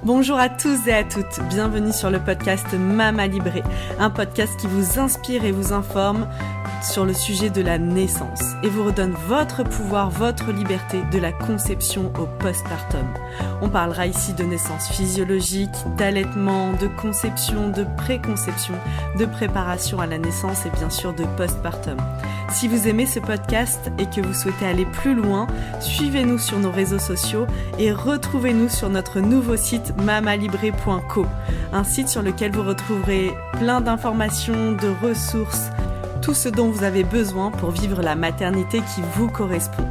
Bonjour à tous et à toutes, bienvenue sur le podcast Mama Libré, un podcast qui vous inspire et vous informe sur le sujet de la naissance et vous redonne votre pouvoir, votre liberté de la conception au postpartum. On parlera ici de naissance physiologique, d'allaitement, de conception, de préconception, de préparation à la naissance et bien sûr de postpartum. Si vous aimez ce podcast et que vous souhaitez aller plus loin, suivez-nous sur nos réseaux sociaux et retrouvez-nous sur notre nouveau site mamalibré.co, un site sur lequel vous retrouverez plein d'informations, de ressources, tout ce dont vous avez besoin pour vivre la maternité qui vous correspond.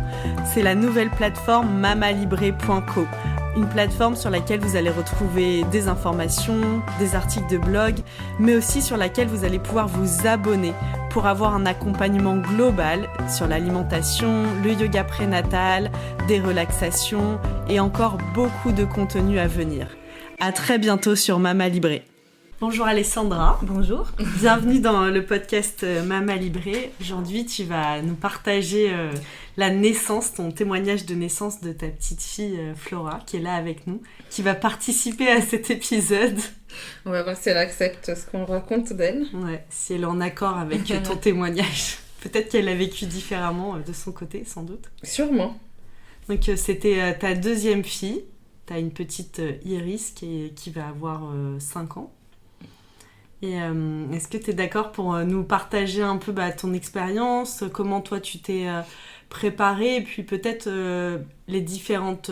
C'est la nouvelle plateforme mamalibré.co, une plateforme sur laquelle vous allez retrouver des informations, des articles de blog, mais aussi sur laquelle vous allez pouvoir vous abonner pour avoir un accompagnement global sur l'alimentation, le yoga prénatal, des relaxations et encore beaucoup de contenu à venir. À très bientôt sur Mama Libré. Bonjour Alessandra. Bonjour. Bienvenue dans le podcast Mama Libré. Aujourd'hui, tu vas nous partager la naissance, ton témoignage de naissance de ta petite fille Flora, qui est là avec nous, qui va participer à cet épisode. On va voir si elle accepte ce qu'on raconte d'elle. Ouais, si elle est en accord avec ton témoignage. Peut-être qu'elle l'a vécu différemment de son côté, sans doute. Sûrement. Donc c'était ta deuxième fille. Tu as une petite Iris qui va avoir 5 ans. Et est-ce que tu es d'accord pour nous partager un peu ton expérience, comment toi tu t'es préparée et puis peut-être les différentes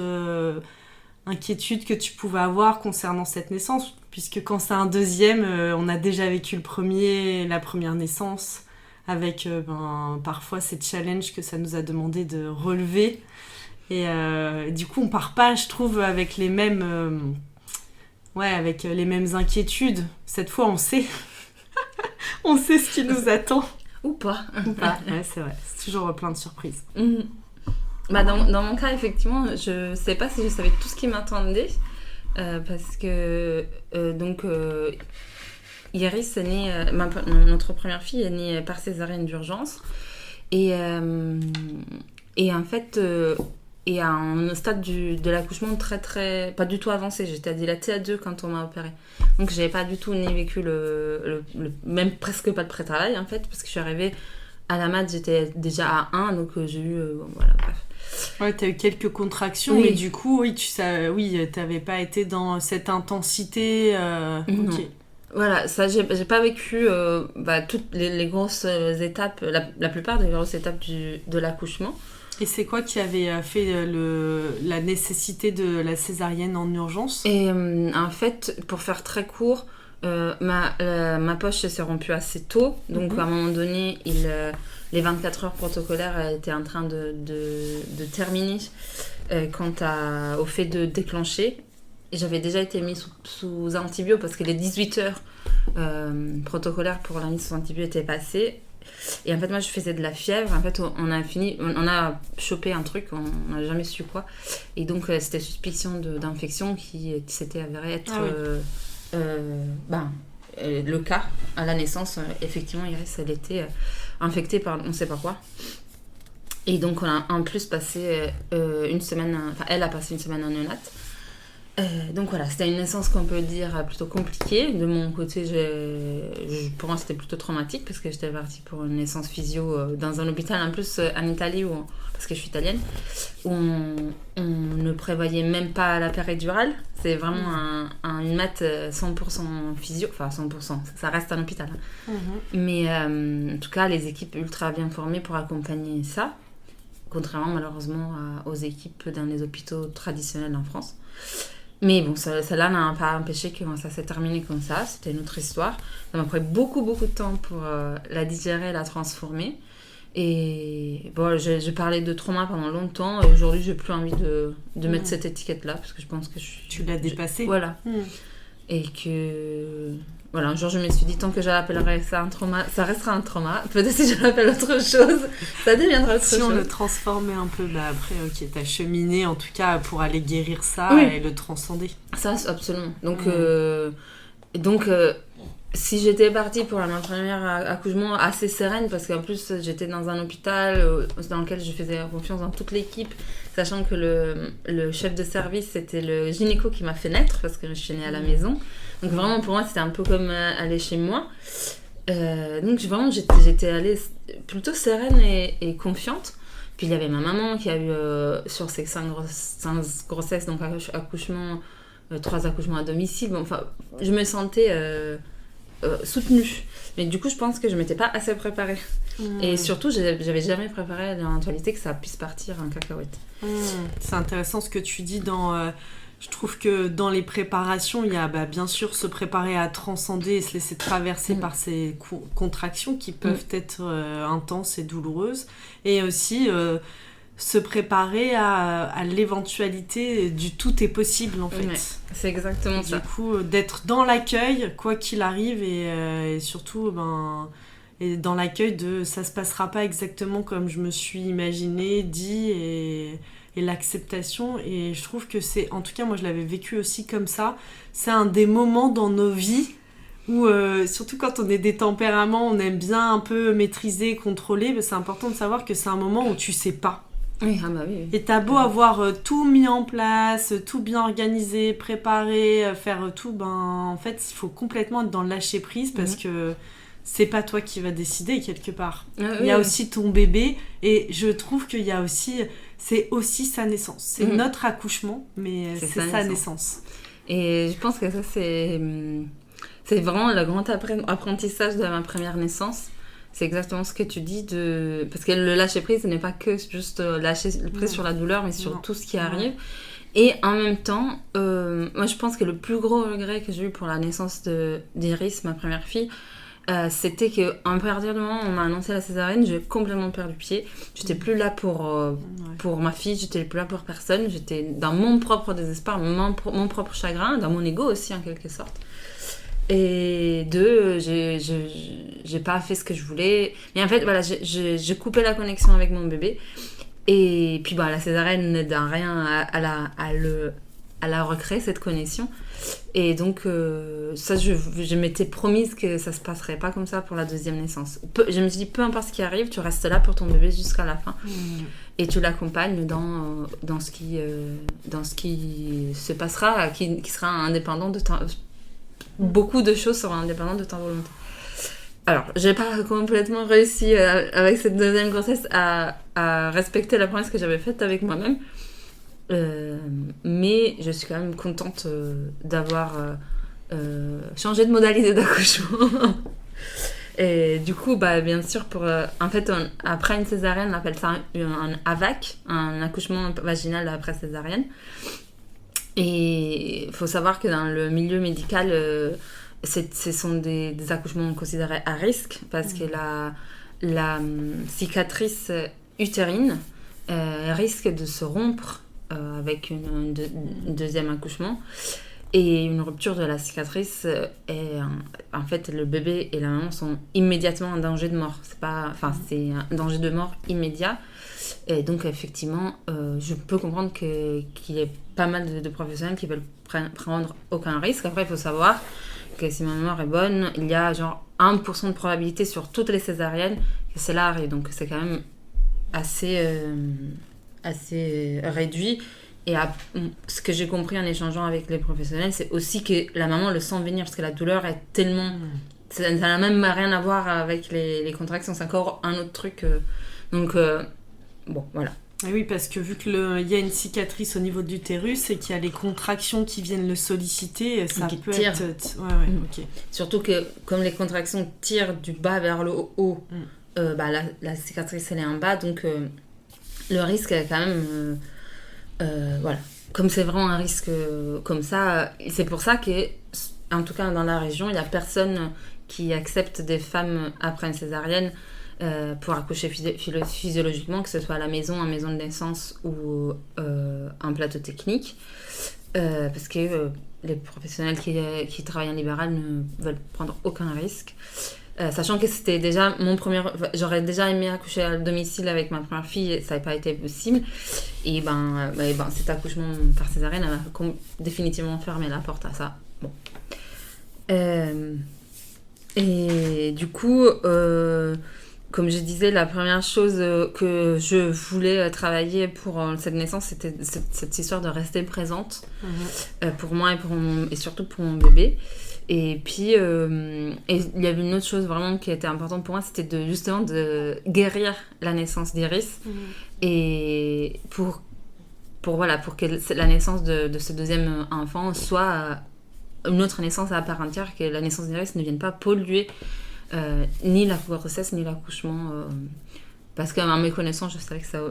inquiétudes que tu pouvais avoir concernant cette naissance, puisque quand c'est un deuxième, on a déjà vécu la première naissance avec parfois ces challenges que ça nous a demandé de relever et du coup on part pas, je trouve, avec les mêmes... avec les mêmes inquiétudes. Cette fois, on sait. On sait ce qui nous attend. Ou pas. Ouais, c'est vrai. C'est toujours plein de surprises. Dans mon cas, effectivement, je sais pas si je savais tout ce qui m'attendait. Parce que... Iris est née... notre première fille est née par césarienne d'urgence. Et en fait... Et à un stade de l'accouchement très très... pas du tout avancé, j'étais dilatée à 2 quand on m'a opérée. Donc j'avais pas du tout ni vécu même presque pas de pré-travail en fait, parce que je suis arrivée à la mat, j'étais déjà à 1, donc j'ai eu... bref. Ouais, t'as eu quelques contractions, mais du coup, t'avais pas été dans cette intensité... Ok. Voilà, ça j'ai pas vécu toutes les grosses étapes, la plupart des grosses étapes de l'accouchement. Et c'est quoi qui avait fait la nécessité de la césarienne en urgence ? Et en fait, pour faire très court, ma poche s'est rompue assez tôt. Donc à un moment donné, les 24 heures protocolaires étaient en train de terminer quant au fait de déclencher. Et j'avais déjà été mise sous antibio parce que les 18 heures protocolaires pour la mise sous antibio étaient passées. Et en fait, moi, je faisais de la fièvre. En fait, on a chopé un truc, on n'a jamais su quoi. Et donc, c'était suspicion d'infection qui s'était avérée être le cas. À la naissance, effectivement, Iris, elle était infectée par on ne sait pas quoi. Et donc, on a en plus passé une semaine... Enfin, elle a passé une semaine en néonat. Donc voilà, c'était une naissance qu'on peut dire plutôt compliquée. De mon côté, pour moi, c'était plutôt traumatique parce que j'étais partie pour une naissance physio dans un hôpital, en plus en Italie, parce que je suis italienne, où on ne prévoyait même pas la péridurale. C'est vraiment une mat 100% physio, enfin 100%, ça reste un hôpital. Mais en tout cas, les équipes ultra bien formées pour accompagner ça, contrairement malheureusement aux équipes dans les hôpitaux traditionnels en France. Mais bon, cela n'a pas empêché que ça s'est terminé comme ça. C'était une autre histoire. Ça m'a pris beaucoup, beaucoup de temps pour la digérer, la transformer. Et bon, j'ai parlé de trauma pendant longtemps. Et aujourd'hui, j'ai plus envie de mettre cette étiquette-là. Parce que je pense que tu l'as dépassée. Voilà. Et que... Voilà, un jour, je me suis dit, tant que je l'appellerai ça un trauma, ça restera un trauma. Peut-être si je l'appelle autre chose, ça deviendra autre chose. Si on le transformait un peu, après, ok, t'as cheminé en tout cas pour aller guérir ça et le transcender. Ça, absolument. Donc, si j'étais partie pour mon premier accouchement assez sereine, parce qu'en plus j'étais dans un hôpital dans lequel je faisais confiance dans toute l'équipe, sachant que le chef de service c'était le gynéco qui m'a fait naître, parce que je suis née à la maison. Donc vraiment pour moi c'était un peu comme aller chez moi. Donc vraiment j'étais allée plutôt sereine et confiante. Puis il y avait ma maman qui a eu sur ses 5 grossesses, donc accouchement, 3 accouchements à domicile. Bon, enfin, je me sentais soutenue. Mais du coup, je pense que je m'étais pas assez préparée. Et surtout, j'avais jamais préparé l'éventualité que ça puisse partir en cacahuète. C'est intéressant ce que tu dis je trouve que dans les préparations, il y a bien sûr se préparer à transcender et se laisser traverser par ces contractions qui peuvent être intenses et douloureuses. Et aussi se préparer à l'éventualité du tout est possible en fait. Ouais, c'est exactement ça. Du coup, d'être dans l'accueil, quoi qu'il arrive, et surtout et dans l'accueil de ça se passera pas exactement comme je me suis imaginé, dit et l'acceptation. Et je trouve que c'est, en tout cas moi je l'avais vécu aussi comme ça, c'est un des moments dans nos vies où surtout quand on est des tempéraments, on aime bien un peu maîtriser, contrôler, mais c'est important de savoir que c'est un moment où tu sais pas. Oui, oui. Et t'as beau avoir tout mis en place, tout bien organisé, préparé, faire tout, en fait il faut complètement être dans le lâcher prise parce que c'est pas toi qui vas décider quelque part. Il y a aussi ton bébé, et je trouve qu'il y a aussi, c'est aussi sa naissance. C'est notre accouchement, mais c'est sa naissance. Et je pense que ça c'est vraiment le grand apprentissage de ma première naissance. C'est exactement ce que tu dis, parce que le lâcher prise, ce n'est pas que juste lâcher prise sur la douleur, mais sur tout ce qui arrive. Et en même temps, moi je pense que le plus gros regret que j'ai eu pour la naissance d'Iris, ma première fille, c'était qu'à partir du moment où on m'a annoncé la césarienne, j'ai complètement perdu pied. J'étais plus là pour ma fille, j'étais plus là pour personne. J'étais dans mon propre désespoir, mon propre chagrin, dans mon ego aussi en quelque sorte. Et j'ai pas fait ce que je voulais. Mais en fait, voilà, j'ai coupé la connexion avec mon bébé. Et puis, la césarienne n'aide à rien à la recréer, cette connexion. Et donc, ça, je m'étais promise que ça se passerait pas comme ça pour la deuxième naissance. Je me suis dit, peu importe ce qui arrive, tu restes là pour ton bébé jusqu'à la fin. Et tu l'accompagnes dans ce qui se passera, qui sera indépendant de ta... Beaucoup de choses seront indépendantes de ta volonté. Alors, j'ai pas complètement réussi avec cette deuxième grossesse à respecter la promesse que j'avais faite avec moi-même. Mais je suis quand même contente d'avoir changé de modalité d'accouchement. Et du coup, bien sûr, en fait, après une césarienne, on appelle ça un AVAC, un accouchement vaginal après césarienne. Et il faut savoir que dans le milieu médical, ce sont des accouchements considérés à risque parce que la cicatrice utérine risque de se rompre avec un deuxième accouchement. Et une rupture de la cicatrice, en fait, le bébé et la maman sont immédiatement en danger de mort. C'est un danger de mort immédiat. Et donc, effectivement, je peux comprendre qu'il y ait pas mal de professionnels qui veulent prendre aucun risque. Après, il faut savoir que si ma mémoire est bonne, il y a genre 1% de probabilité sur toutes les césariennes que cela arrive. Donc, c'est quand même assez réduit. Et ce que j'ai compris en échangeant avec les professionnels, c'est aussi que la maman le sent venir parce que la douleur est tellement... Ça n'a même rien à voir avec les contractions, c'est encore un autre truc. Donc, bon, voilà. Et oui, parce que vu qu'il y a une cicatrice au niveau de l'utérus et qu'il y a les contractions qui viennent le solliciter, ça peut être... Ok. Surtout que comme les contractions tirent du bas vers le haut, la cicatrice elle est en bas, donc le risque est quand même... voilà. Comme c'est vraiment un risque comme ça, c'est pour ça que, en tout cas dans la région, il n'y a personne qui accepte des femmes après une césarienne pour accoucher physiologiquement, que ce soit à la maison, en maison de naissance ou en plateau technique, parce que les professionnels qui travaillent en libéral ne veulent prendre aucun risque. Sachant que c'était déjà j'aurais déjà aimé accoucher à domicile avec ma première fille, et ça n'avait pas été possible. Et cet accouchement par césarienne a définitivement fermé la porte à ça. Bon. Et du coup, comme je disais, la première chose que je voulais travailler pour cette naissance, c'était cette histoire de rester présente pour moi et surtout pour mon bébé. Et puis, et il y avait une autre chose vraiment qui était importante pour moi, c'était justement de guérir la naissance d'Iris. Et pour que la naissance de ce deuxième enfant soit une autre naissance à part entière, que la naissance d'Iris ne vienne pas polluer ni la grossesse ni l'accouchement. Parce qu'à mes connaissances, je savais que ça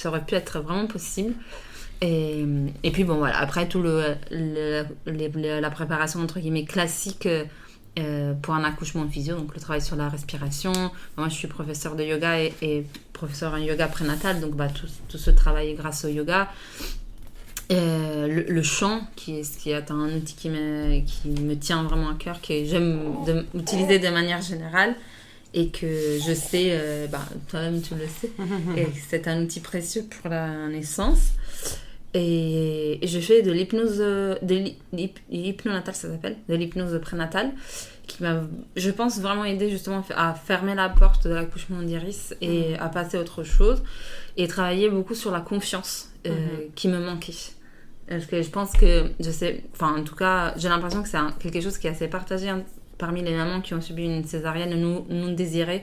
aurait pu être vraiment possible. Et puis bon voilà, après tout la préparation entre guillemets classique pour un accouchement en physio, donc le travail sur la respiration. Moi je suis professeure de yoga et professeure en yoga prénatal, donc tout ce travail est grâce au yoga. Le chant qui est un outil qui me tient vraiment à cœur, que j'aime utiliser de manière générale et que je sais, toi-même tu le sais, et que c'est un outil précieux pour la naissance. Et je fais de l'hypnose, l'hypnonatal, ça s'appelle, de l'hypnose prénatale, qui m'a, je pense, vraiment aidé justement à fermer la porte de l'accouchement d'Iris et à passer à autre chose, et travailler beaucoup sur la confiance qui me manquait. Parce que je pense que, en tout cas, j'ai l'impression que c'est quelque chose qui est assez partagé parmi les mamans qui ont subi une césarienne non désirée.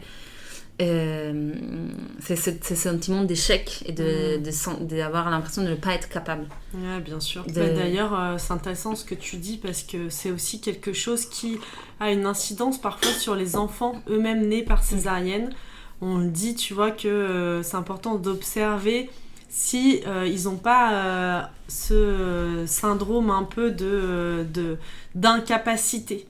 C'est ce sentiment d'échec et d'avoir l'impression de ne pas être capable. Ouais, bien sûr. D'ailleurs, c'est intéressant ce que tu dis, parce que c'est aussi quelque chose qui a une incidence parfois sur les enfants eux-mêmes nés par césarienne. On le dit, tu vois, que c'est important d'observer si ils n'ont pas ce syndrome un peu d'incapacité.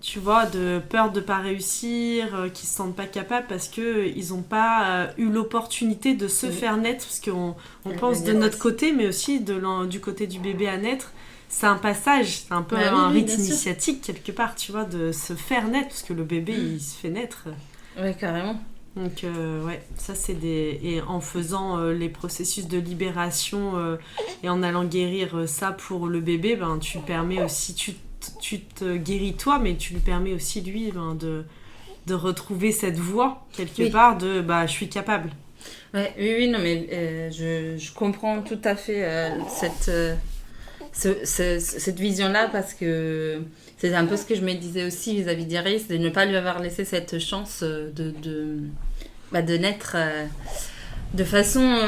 Tu vois, de peur de pas réussir, qui se sentent pas capables parce que ils ont pas eu l'opportunité de se faire naître, parce qu'on pense de notre côté, mais aussi du côté du bébé à naître. C'est un passage, c'est un peu un rite initiatique quelque part, tu vois, de se faire naître, parce que le bébé il se fait naître. Ouais, carrément. Donc ça c'est et en faisant les processus de libération et en allant guérir ça pour le bébé, tu permets aussi, tu te guéris toi, mais tu lui permets aussi lui de retrouver cette voie quelque part de je suis capable. Ouais, oui, non mais je comprends tout à fait cette vision-là, parce que c'est un peu ce que je me disais aussi vis-à-vis d'Iris, de ne pas lui avoir laissé cette chance de naître de façon...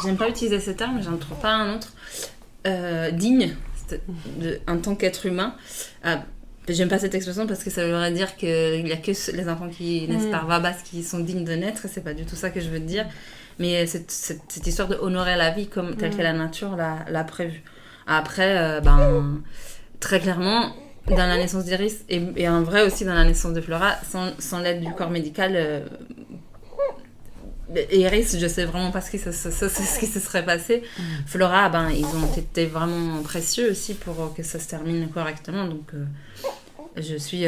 j'aime pas utiliser ce terme, mais j'en trouve pas un autre. Digne, en tant qu'être humain. J'aime pas cette expression parce que ça voudrait dire qu'il y a que les enfants qui naissent par voie basse qui sont dignes de naître, et c'est pas du tout ça que je veux dire. Mais cette histoire de honorer la vie telle que la nature l'a prévue. Après, très clairement, dans la naissance d'Iris, et en vrai aussi dans la naissance de Flora, sans l'aide du corps médical, Iris, je sais vraiment pas ce qui se serait passé. Flora, ils ont été vraiment précieux aussi pour que ça se termine correctement. Donc, je suis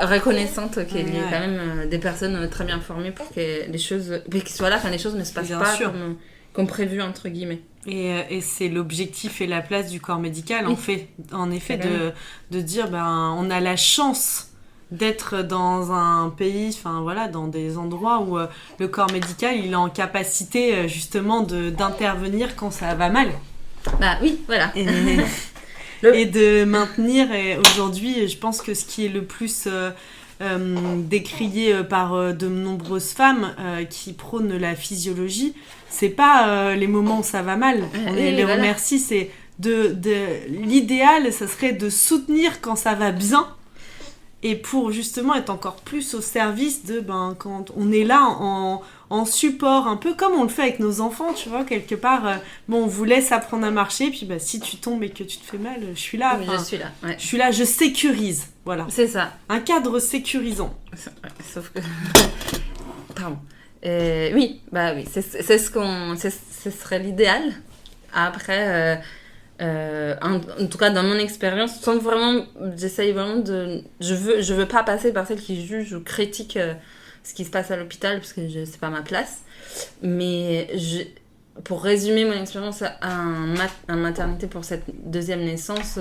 reconnaissante qu'il y ait quand même des personnes très bien formées pour que les choses, qu'ils soient là quand les choses ne se passent pas comme prévu, entre guillemets. Et c'est l'objectif et la place du corps médical, en effet, de dire on a la chance d'être dans un pays, dans des endroits où le corps médical il est en capacité justement d'intervenir quand ça va mal. Oui, voilà. Et de maintenir, et aujourd'hui je pense que ce qui est le plus décrié par de nombreuses femmes qui prônent la physiologie, c'est pas les moments où ça va mal, on les remercie, c'est l'idéal, ça serait de soutenir quand ça va bien, et pour justement être encore plus au service de quand on est là en support, un peu comme on le fait avec nos enfants, tu vois, quelque part, on vous laisse apprendre à marcher, puis si tu tombes et que tu te fais mal, je suis là. Oui, je suis là, ouais. Je suis là, je sécurise, voilà. C'est ça. Un cadre sécurisant. Sauf que... Pardon. Oui, c'est ce serait l'idéal. Après... en tout cas dans mon expérience, sans vraiment, j'essaye vraiment je veux pas passer par celle qui juge ou critique ce qui se passe à l'hôpital, parce que c'est pas ma place, mais pour résumer mon expérience en maternité pour cette deuxième naissance,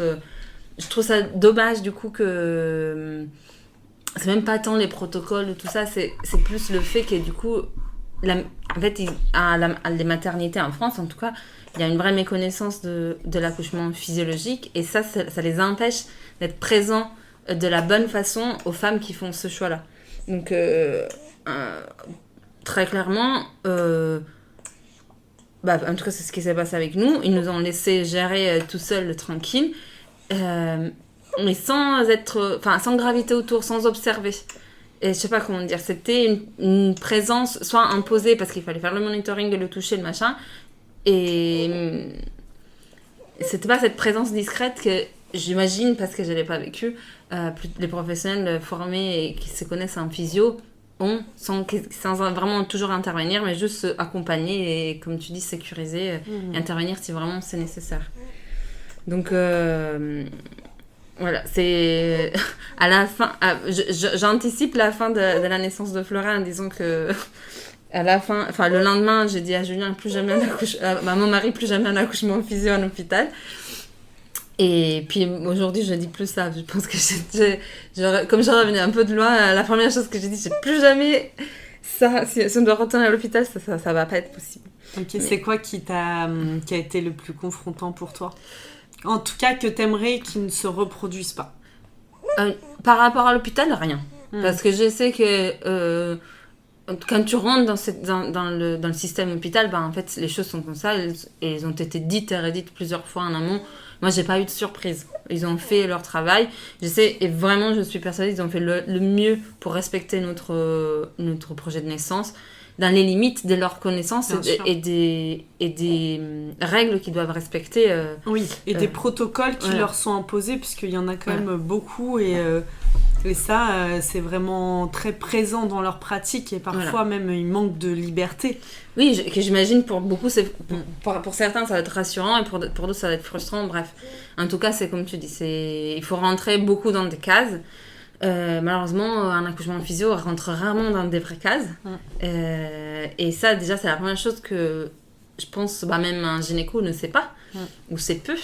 je trouve ça dommage du coup que c'est même pas tant les protocoles ou tout ça, c'est plus le fait que du coup, en fait, à les maternités en France, en tout cas, il y a une vraie méconnaissance de l'accouchement physiologique et ça les empêche d'être présents de la bonne façon aux femmes qui font ce choix-là. Donc, très clairement, en tout cas, c'est ce qui s'est passé avec nous. Ils nous ont laissé gérer tout seuls, tranquille. Mais sans graviter autour, sans observer. Et je sais pas comment dire, c'était une présence soit imposée parce qu'il fallait faire le monitoring, le toucher, le machin, et c'était pas cette présence discrète que j'imagine, parce que je l'ai pas vécu, les professionnels formés et qui se connaissent en physio ont, sans vraiment toujours intervenir, mais juste accompagner et, comme tu dis, sécuriser et intervenir si vraiment c'est nécessaire. Donc voilà, c'est à la fin. J'anticipe la fin de la naissance de Flora en disant que à la fin, enfin le lendemain, j'ai dit à Julien à mon mari plus jamais un accouchement physio en hôpital. Et puis aujourd'hui, je dis plus ça. Je pense que comme je revenais un peu de loin, la première chose que j'ai dit, c'est plus jamais ça. Si on doit retourner à l'hôpital, ça va pas être possible. Ok, mais... c'est quoi qui a été le plus confrontant pour toi ? En tout cas, que t'aimerais qu'ils ne se reproduisent pas. Par rapport à l'hôpital, rien. Parce que je sais que quand tu rentres dans le système hôpital, en fait, les choses sont comme ça. Elles ont été dites et redites plusieurs fois en amont. Moi, j'ai pas eu de surprise. Ils ont fait leur travail. Et vraiment, je suis persuadée qu'ils ont fait le mieux pour respecter notre projet de naissance, dans les limites de leurs connaissances et des règles qu'ils doivent respecter. Oui, et des protocoles qui leur sont imposés, puisqu'il y en a quand même beaucoup, et ça, c'est vraiment très présent dans leur pratique, et parfois même, il manque de liberté. Oui, que j'imagine pour beaucoup, pour certains, ça va être rassurant, et pour d'autres, ça va être frustrant, bref. En tout cas, c'est comme tu dis, il faut rentrer beaucoup dans des cases. Malheureusement, un accouchement physio rentre rarement dans des vraies cases. Et ça, déjà, c'est la première chose que je pense, même un gynéco ne sait pas, ou sait peu.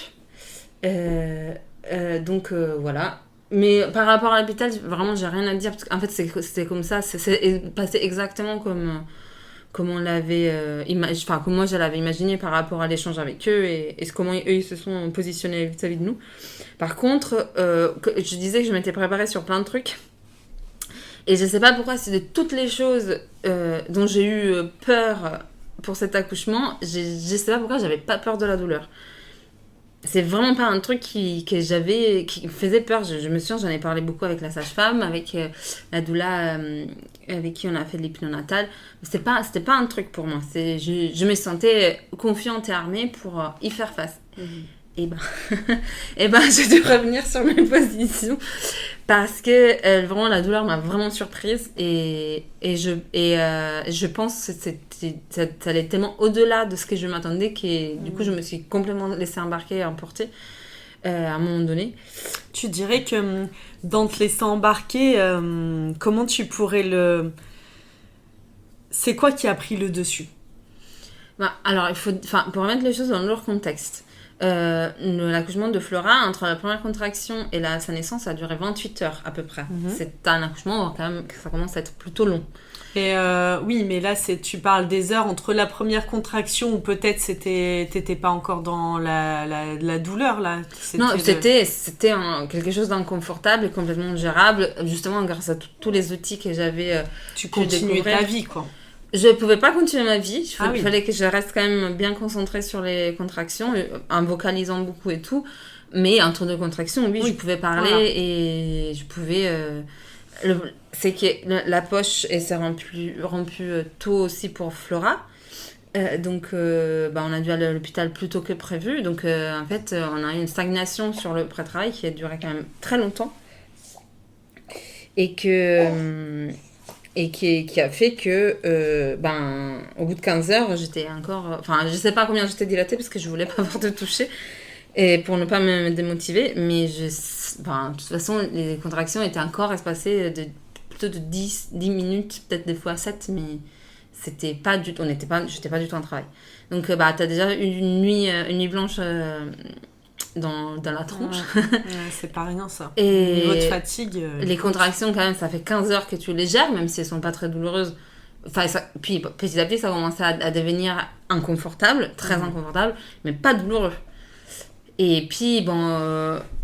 Donc, voilà. Mais par rapport à l'hôpital, vraiment, j'ai rien à dire. Parce qu'en fait, c'était comme ça. C'est passé exactement comme on l'avait comme moi je l'avais imaginé par rapport à l'échange avec eux et comment eux ils se sont positionnés vis-à-vis de nous. Par contre, je disais que je m'étais préparée sur plein de trucs et je sais pas pourquoi, c'est de toutes les choses dont j'ai eu peur pour cet accouchement, je sais pas pourquoi j'avais pas peur de la douleur. C'est vraiment pas un truc qui me faisait peur. Je me souviens, j'en ai parlé beaucoup avec la sage-femme, avec la doula avec qui on a fait de l'hypnonatal. C'était pas un truc pour moi. Je me sentais confiante et armée pour y faire face. Et j'ai dû revenir sur mes positions parce que vraiment la douleur m'a vraiment surprise et je pense que ça allait tellement au-delà de ce que je m'attendais que du coup je me suis complètement laissée embarquer et emporter à un moment donné. Tu dirais que dans te laisser embarquer, comment tu pourrais c'est quoi qui a pris le dessus ? Alors pour remettre les choses dans leur contexte, l'accouchement de Flora, entre la première contraction et sa naissance, ça a duré 28 heures à peu près. C'est un accouchement quand même, ça commence à être plutôt long. Et oui, mais là, tu parles des heures entre la première contraction, ou peut-être t'étais pas encore dans la douleur, là. C'était quelque chose d'inconfortable et complètement gérable, justement grâce à tous les outils que j'avais. Tu continuais ta vie, quoi. Je pouvais pas continuer ma vie, il fallait que je reste quand même bien concentrée sur les contractions, en vocalisant beaucoup et tout, mais entre deux contractions, je pouvais parler et je pouvais... c'est que la poche s'est rompue tôt aussi pour Flora, donc on a dû aller à l'hôpital plus tôt que prévu, donc en fait on a eu une stagnation sur le pré-travail qui a duré quand même très longtemps, et qui a fait que au bout de 15 heures j'étais encore, je sais pas combien j'étais dilatée parce que je voulais pas avoir de toucher et pour ne pas me démotiver, mais de toute façon les contractions étaient encore espacées plutôt de 10 minutes, peut-être des fois 7, mais c'était pas du tout, j'étais pas du tout en travail. Donc t'as déjà eu une nuit blanche dans la tronche. C'est pas rien ça. Et niveau de fatigue. Les contractions, quand même, ça fait 15 heures que tu les gères, même si elles sont pas très douloureuses. Enfin, puis petit à petit, ça commençait à devenir inconfortable, très inconfortable, mais pas douloureux. Et puis, et à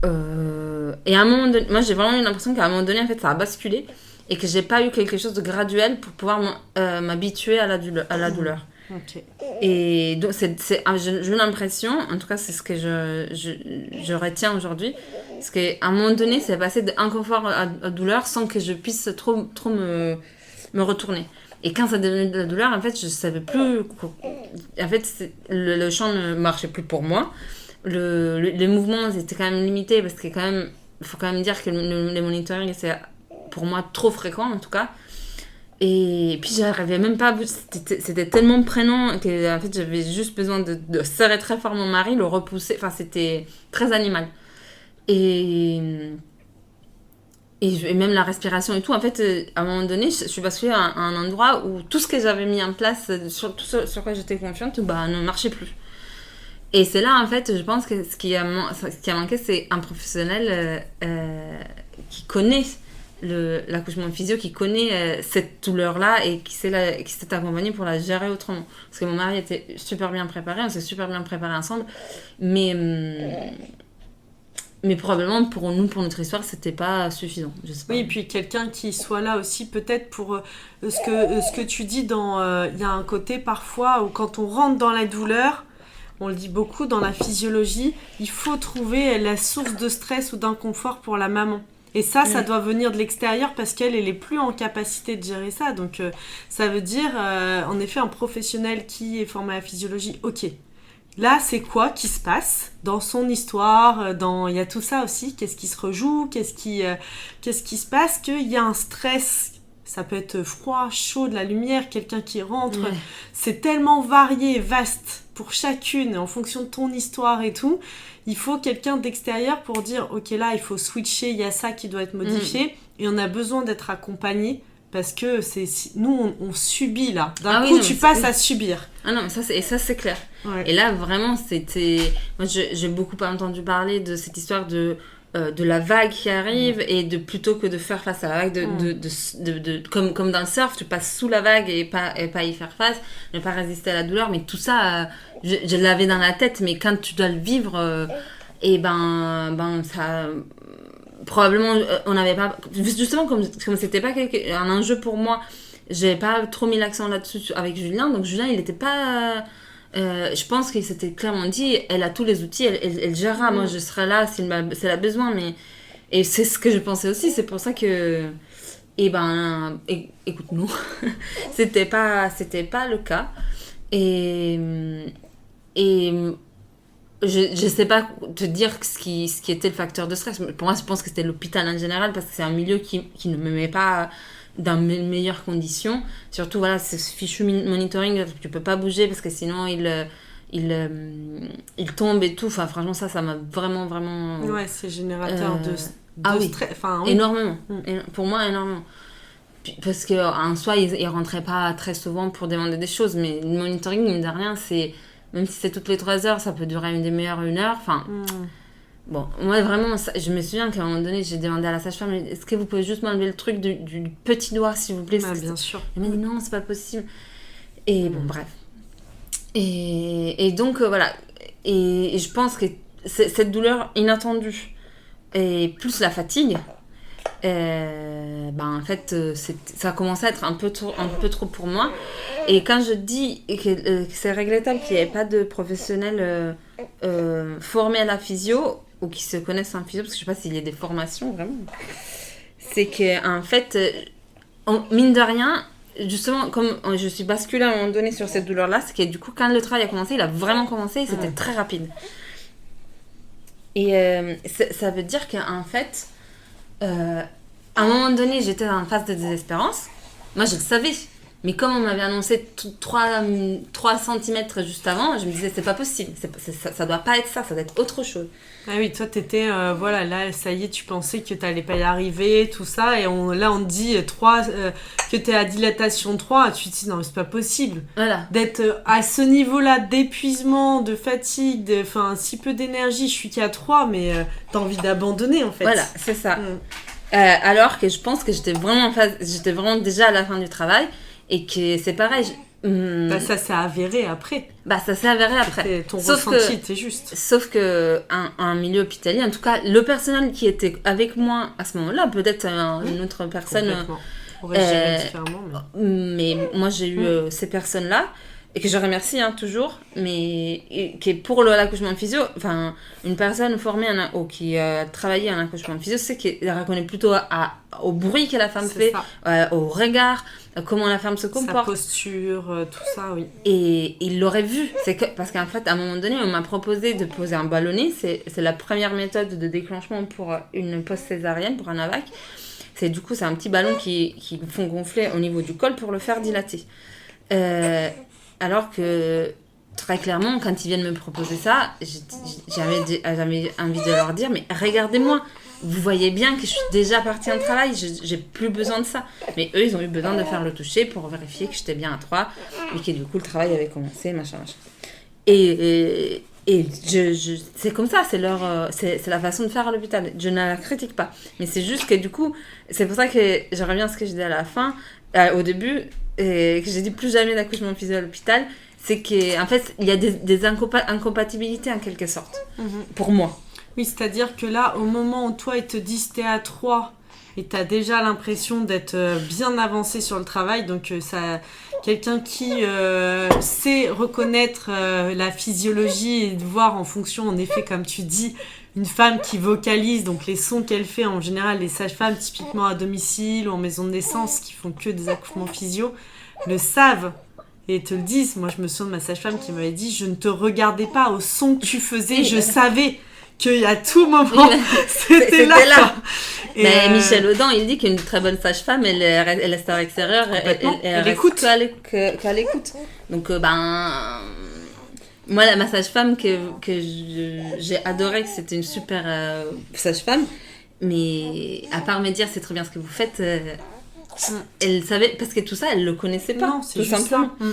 un moment donné, moi j'ai vraiment eu l'impression qu'à un moment donné, en fait, ça a basculé et que j'ai pas eu quelque chose de graduel pour pouvoir m'habituer à la douleur. Okay. Et donc, j'ai eu l'impression, en tout cas, c'est ce que je retiens aujourd'hui, parce qu'à un moment donné, c'est passé d'inconfort à douleur sans que je puisse trop me retourner. Et quand ça devenait de la douleur, en fait, je savais plus. En fait, le chant ne marchait plus pour moi. Les mouvements étaient quand même limités parce que, il faut quand même dire que le monitoring, c'est pour moi trop fréquent en tout cas. Et puis, j'arrivais même pas à bouger. C'était tellement prenant que, en fait, j'avais juste besoin de serrer très fort mon mari, le repousser. Enfin, c'était très animal. Et même la respiration et tout, en fait, à un moment donné, je suis basculée à un endroit où tout ce que j'avais mis en place, sur quoi j'étais confiante, ne marchait plus. Et c'est là, en fait, je pense que ce qui a manqué, c'est un professionnel qui connaît l'accouchement physio, qui connaît cette douleur-là et qui s'est accompagné pour la gérer autrement. Parce que mon mari était super bien préparé, on s'est super bien préparé ensemble, mais probablement pour notre histoire, c'était pas suffisant. Je sais pas. Oui, et puis quelqu'un qui soit là aussi, peut-être pour ce que tu dis, il y a un côté parfois où quand on rentre dans la douleur, on le dit beaucoup dans la physiologie, il faut trouver la source de stress ou d'inconfort pour la maman. Et ça doit venir de l'extérieur parce qu'elle est plus en capacité de gérer ça. Donc ça veut dire, en effet, un professionnel qui est formé à la physiologie, ok. Là, c'est quoi qui se passe dans son histoire, il y a tout ça aussi, qu'est-ce qui se rejoue, qu'est-ce qui se passe, qu'il y a un stress, ça peut être froid, chaud, de la lumière, quelqu'un qui rentre, c'est tellement varié, vaste pour chacune, en fonction de ton histoire et tout, il faut quelqu'un d'extérieur pour dire, ok là, il faut switcher, il y a ça qui doit être modifié, et on a besoin d'être accompagné, parce que nous on subit là. D'un coup, tu passes à subir. Ah non, mais ça c'est clair. Ouais. Et là, vraiment, c'était... Moi, j'ai beaucoup entendu parler de cette histoire de la vague qui arrive et plutôt que de faire face à la vague, comme dans le surf, tu passes sous la vague et pas y faire face, ne pas résister à la douleur. Mais tout ça, je l'avais dans la tête, mais quand tu dois le vivre, ça... Probablement, on n'avait pas... Justement, comme c'était pas un enjeu pour moi, j'avais pas trop mis l'accent là-dessus avec Julien. Donc Julien, il n'était pas... je pense qu'il s'était clairement dit, elle a tous les outils, elle gérera. Moi, je serai là si elle a besoin. Et c'est ce que je pensais aussi. C'est pour ça que... écoute-nous. C'était pas le cas. Et je sais pas te dire ce qui était le facteur de stress. Pour moi, je pense que c'était l'hôpital en général parce que c'est un milieu qui ne me met pas dans mes meilleures conditions. Surtout, voilà, ce fichu monitoring, tu peux pas bouger parce que sinon il tombe et tout. Enfin, franchement, ça m'a vraiment... Ouais, c'est générateur de stress. Enfin, oui. Énormément. Pour moi, énormément. Parce qu'en soi, ils rentraient pas très souvent pour demander des choses. Mais le monitoring, mine de rien, c'est... Même si c'est toutes les 3 heures, ça peut durer une demi-heure, 1 heure. Enfin, bon, moi vraiment, je me souviens qu'à un moment donné, j'ai demandé à la sage-femme, est-ce que vous pouvez juste m'enlever le truc du petit doigt, s'il vous plaît? Bien sûr. Elle m'a dit non, c'est pas possible. Et bon, bref. Et donc, voilà. Et je pense que cette douleur inattendue et plus la fatigue, en fait, ça a commencé à être un peu trop pour moi. Et quand je dis que c'est regrettable qu'il n'y ait pas de professionnels formés à la physio ou qui se connaissent en physio, parce que je ne sais pas s'il y a des formations vraiment, c'est qu'en fait, mine de rien, justement, comme je suis basculée à un moment donné sur cette douleur-là, c'est que du coup, quand le travail a commencé, il a vraiment commencé et c'était très rapide. Et ça veut dire qu'en fait, à un moment donné, j'étais en phase de désespérance. Moi, je le savais. Mais comme on m'avait annoncé 3 cm juste avant, je me disais, c'est pas possible. Ça doit pas être ça doit être autre chose. Ah oui, toi, t'étais, voilà, là, ça y est, tu pensais que t'allais pas y arriver, tout ça, et là, on te dit que t'es à dilatation 3, tu te dis, non, mais c'est pas possible. Voilà. D'être à ce niveau-là d'épuisement, de fatigue, si peu d'énergie, je suis qu'à 3, mais t'as envie d'abandonner, en fait. Voilà, c'est ça. Alors que je pense que j'étais vraiment déjà à la fin du travail, et que c'est pareil. Ça s'est avéré après. Ça s'est avéré après. Ton ressenti était juste. Sauf que un milieu hospitalier, en tout cas, le personnel qui était avec moi à ce moment-là, peut-être une autre personne aurait géré différemment. Mais moi, j'ai eu ces personnes-là, et que je remercie toujours, mais qui est pour l'accouchement physio, une personne formée qui a travaillé en accouchement physio, c'est qu'elle reconnaît plutôt au bruit que la femme fait, au regard, comment la femme se comporte. Sa posture, tout ça, oui. Et il l'aurait vu. Parce qu'en fait, à un moment donné, on m'a proposé de poser un ballonnet. C'est la première méthode de déclenchement pour une post-césarienne, pour un AVAC. C'est un petit ballon qui font gonfler au niveau du col pour le faire dilater. Alors que, très clairement, quand ils viennent me proposer ça, j'avais envie de leur dire, mais regardez-moi, vous voyez bien que je suis déjà partie en travail, j'ai plus besoin de ça. Mais eux, ils ont eu besoin de faire le toucher pour vérifier que j'étais bien à 3, et que du coup, le travail avait commencé, machin. Et c'est comme ça, c'est la façon de faire à l'hôpital. Je ne la critique pas. Mais c'est juste que du coup, c'est pour ça que je reviens à ce que je disais à la fin, au début, et que j'ai dit plus jamais d'accouchement physio à l'hôpital, c'est qu'en fait, il y a des incompatibilités en quelque sorte, pour moi. Oui, c'est-à-dire que là, au moment où toi, ils te disent t'es à 3 et t'as déjà l'impression d'être bien avancé sur le travail, donc quelqu'un qui sait reconnaître la physiologie et de voir en fonction, en effet, comme tu dis, une femme qui vocalise, donc les sons qu'elle fait, en général, les sages-femmes, typiquement à domicile ou en maison de naissance, qui font que des accouchements physio, le savent et te le disent. Moi, je me souviens de ma sage-femme qui m'avait dit « Je ne te regardais pas au son que tu faisais, je savais qu'à tout moment, c'était là. » Mais Michel Audin, il dit qu'une très bonne sage-femme, elle reste à l'extérieur, elle écoute qu'à l'écoute. Donc, moi, ma sage-femme que j'ai adoré, que c'était une super sage-femme, mais à part me dire c'est très bien ce que vous faites, elle savait, parce que tout ça, elle le connaissait pas. Non, c'est tout juste simplement. Ça.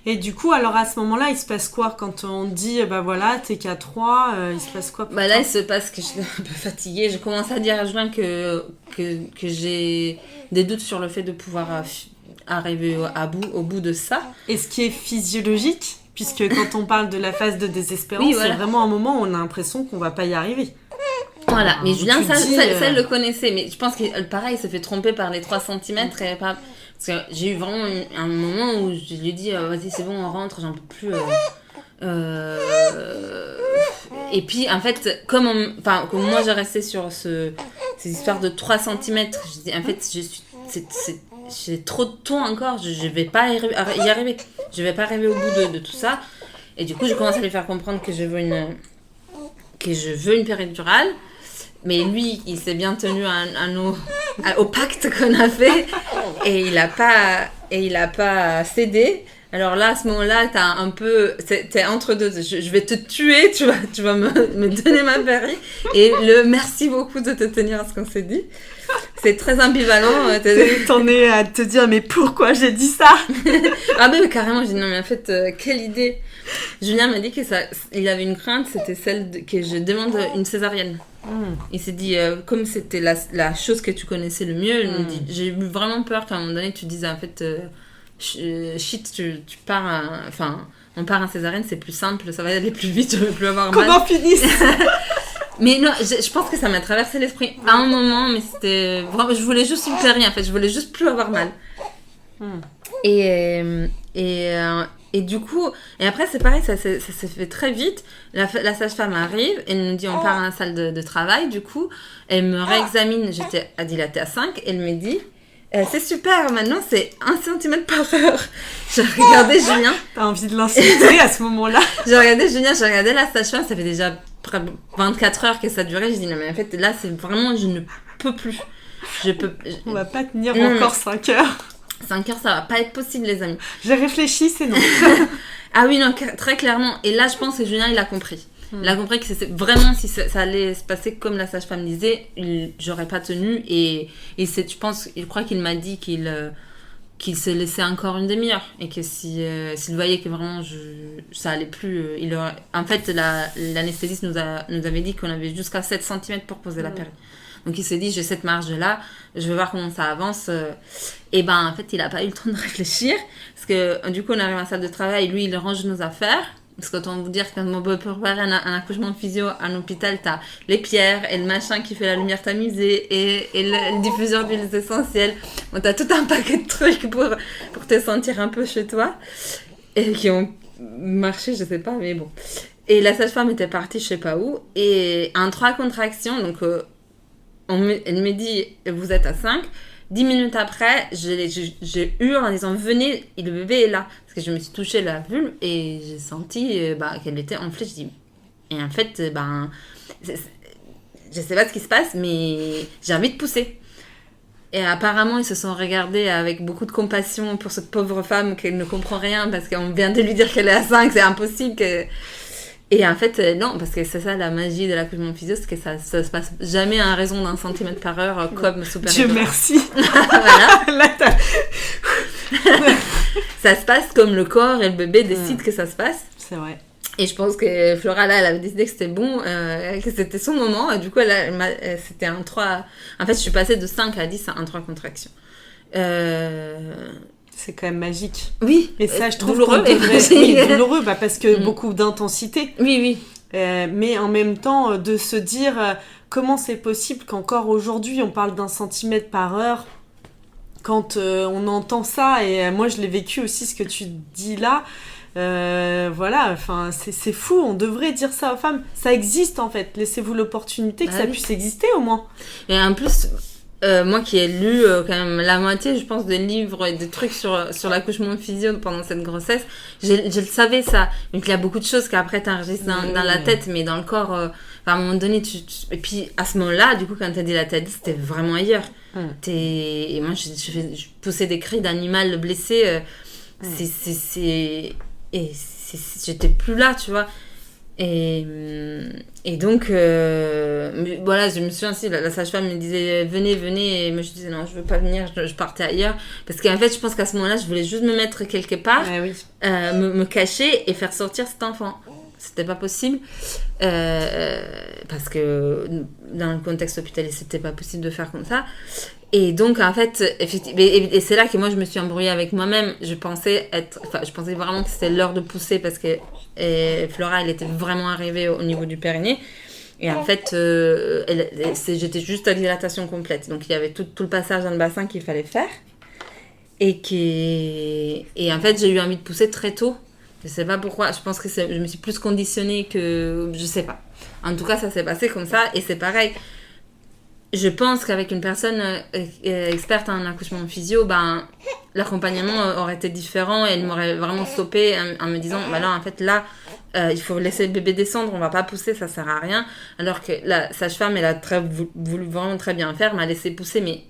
Et du coup, alors à ce moment-là, il se passe quoi quand on dit voilà, t'es qu'à 3, il se passe quoi pour toi ? Là, il se passe que je suis un peu fatiguée. Je commence à dire à Julien que j'ai des doutes sur le fait de pouvoir arriver au bout de ça. Et ce qui est physiologique, puisque quand on parle de la phase de désespérance, c'est vraiment un moment où on a l'impression qu'on va pas y arriver. Voilà, mais Julien, ça elle le connaissait, mais je pense que pareil, il se fait tromper par les 3 cm. Parce que j'ai eu vraiment un moment où je lui ai dit vas-y, c'est bon, on rentre, j'en peux plus. Et puis, en fait, comme moi j'ai resté sur ces histoires de 3 cm, je dis en fait, j'ai trop de ton encore, je vais pas y arriver. Je vais pas arriver au bout de tout ça. Et du coup, je commence à lui faire comprendre que je veux une péridurale. Mais lui, il s'est bien tenu au pacte qu'on a fait. Et il a pas cédé. Alors là, à ce moment-là, t'es entre deux. Je vais te tuer, tu vas me donner ma péri. Et merci beaucoup de te tenir à ce qu'on s'est dit. C'est très ambivalent. T'en es à te dire, mais pourquoi j'ai dit ça ? Ah ben carrément, j'ai dit non mais en fait, quelle idée. Julien m'a dit il avait une crainte, c'était celle que je demande une césarienne. Il s'est dit, comme c'était la chose que tu connaissais le mieux, il me dit, j'ai eu vraiment peur qu'à un moment donné tu dises en fait, shit, tu pars, on part en césarienne, c'est plus simple, ça va aller plus vite, je ne vais plus avoir mal. Comment finisse ? Mais non, je pense que ça m'a traversé l'esprit à un moment, mais c'était vraiment, je voulais juste une péri en fait, je voulais juste plus avoir mal. Et du coup, et après c'est pareil, ça s'est fait très vite. La sage-femme arrive, elle nous dit on part à la salle de travail, du coup, elle me réexamine, j'étais dilatée à 5, elle me dit c'est super, maintenant c'est 1 cm par heure. J'ai regardé Julien. T'as envie de l'insulter à ce moment-là ? J'ai regardé Julien, j'ai regardé la sage-femme, ça fait déjà 24 heures que ça durait. J'ai dit non mais en fait là c'est vraiment, je ne peux plus. On va pas tenir encore 5 heures. 5 heures, ça va pas être possible, les amis. J'ai réfléchi, c'est non. Ah oui, non, très clairement. Et là, je pense que Julien, il a compris. Il a compris que c'est vraiment, si ça allait se passer comme la sage-femme disait, j'aurais pas tenu. Et je crois qu'il m'a dit qu'il se laissait encore une demi-heure. Et que s'il voyait que vraiment ça allait plus, en fait, l'anesthésiste nous avait dit qu'on avait jusqu'à 7 cm pour poser la péri. Donc il s'est dit, j'ai cette marge-là, je vais voir comment ça avance. Et ben en fait, il n'a pas eu le temps de réfléchir. Parce que du coup, on arrive à la salle de travail, lui, il range nos affaires. Parce qu'autant vous dire, quand on peut préparer un accouchement physio à l'hôpital, t'as les pierres et le machin qui fait la lumière tamisée et le diffuseur d'huiles essentielles. Bon, t'as tout un paquet de trucs pour te sentir un peu chez toi. Et qui ont marché, je sais pas, mais bon. Et la sage-femme était partie je sais pas où. Et en 3 contractions, donc elle me dit, vous êtes à 5. 10 minutes après, j'ai hurlé en disant venez, le bébé est là. Parce que je me suis touchée la vulve et j'ai senti qu'elle était enflée. Je dis, et en fait, je sais pas ce qui se passe, mais j'ai envie de pousser. Et apparemment, ils se sont regardés avec beaucoup de compassion pour cette pauvre femme qui ne comprend rien parce qu'on vient de lui dire qu'elle est à 5, c'est impossible que. Et en fait, non, parce que c'est ça la magie de l'accouchement physio, c'est que ça se passe jamais à raison d'un centimètre par heure comme super. Dieu merci. Voilà. Là, ça se passe comme le corps et le bébé décident que ça se passe. C'est vrai. Et je pense que Flora, là, elle avait décidé que c'était bon, que c'était son moment. Et du coup, c'était un 3... En fait, je suis passée de 5 à 10 à un 3 contractions. C'est quand même magique. Oui. Et ça, je trouve douloureux. Oui, douloureux, parce que beaucoup d'intensité. Oui, oui. Mais en même temps, de se dire comment c'est possible qu'encore aujourd'hui, on parle d'1 centimètre par heure quand on entend ça. Et moi, je l'ai vécu aussi, ce que tu dis là. Voilà, enfin, c'est fou. On devrait dire ça aux femmes. Ça existe, en fait. Laissez-vous l'opportunité que ça puisse exister, au moins. Et en plus... moi qui ai lu quand même la moitié, je pense, des livres et des trucs sur l'accouchement physio pendant cette grossesse, je le savais ça. Donc il y a beaucoup de choses qu'après t'enregistres dans la tête, mais dans le corps, à un moment donné, et puis à ce moment-là, du coup, quand t'as dit la tête, c'était vraiment ailleurs. Et moi, je poussais des cris d'animal blessé. J'étais plus là, tu vois. Et donc voilà, je me souviens aussi, la sage-femme me disait venez, et moi je disais non, je veux pas venir, je partais ailleurs parce qu'en fait je pense qu'à ce moment-là je voulais juste me mettre quelque part, me cacher et faire sortir cet enfant. C'était pas possible parce que dans le contexte hospitalier c'était pas possible de faire comme ça. Et donc en fait effectivement, et c'est là que moi je me suis embrouillée avec moi-même. Je pensais vraiment que c'était l'heure de pousser parce que Flora elle était vraiment arrivée au niveau du périnée et en fait j'étais juste à dilatation complète, donc il y avait tout le passage dans le bassin qu'il fallait faire et en fait j'ai eu envie de pousser très tôt. Je sais pas pourquoi, je pense que je me suis plus conditionnée que je sais pas. En tout cas ça s'est passé comme ça et c'est pareil. Je pense qu'avec une personne experte en accouchement physio, l'accompagnement aurait été différent et elle m'aurait vraiment stoppée en me disant là, en fait, là, il faut laisser le bébé descendre, on va pas pousser, ça sert à rien. Alors que la sage-femme, elle a voulu vraiment très bien faire, m'a laissé pousser, mais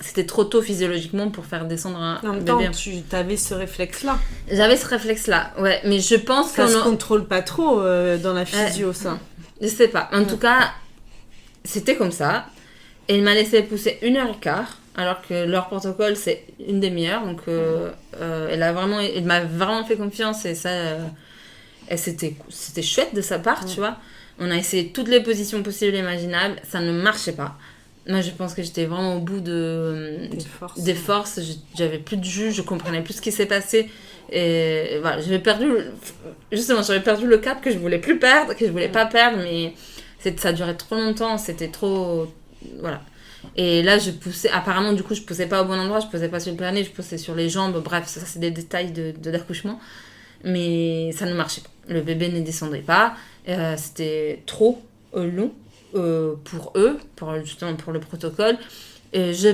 c'était trop tôt physiologiquement pour faire descendre un bébé. En même temps, tu avais ce réflexe-là. J'avais ce réflexe-là, ouais, mais je pense que... Ça se contrôle pas trop dans la physio, ça. Je sais pas. En tout cas, c'était comme ça. Et il m'a laissé pousser 1h15, alors que leur protocole, c'est une demi-heure. Donc, elle m'a vraiment fait confiance. Et ça, c'était chouette de sa part, tu vois. On a essayé toutes les positions possibles et imaginables. Ça ne marchait pas. Moi, je pense que j'étais vraiment au bout des forces. J'avais plus de jus, je comprenais plus ce qui s'est passé. Et voilà, j'avais perdu le cap que je voulais plus perdre, que je voulais pas perdre. Mais ça durait trop longtemps, c'était trop... Voilà. Et là, je poussais... Apparemment, du coup, je poussais pas au bon endroit, je poussais pas sur le périnée, je poussais sur les jambes. Bref, ça, c'est des détails d'accouchement. Mais ça ne marchait pas. Le bébé ne descendait pas. C'était trop long pour eux, justement pour le protocole. Je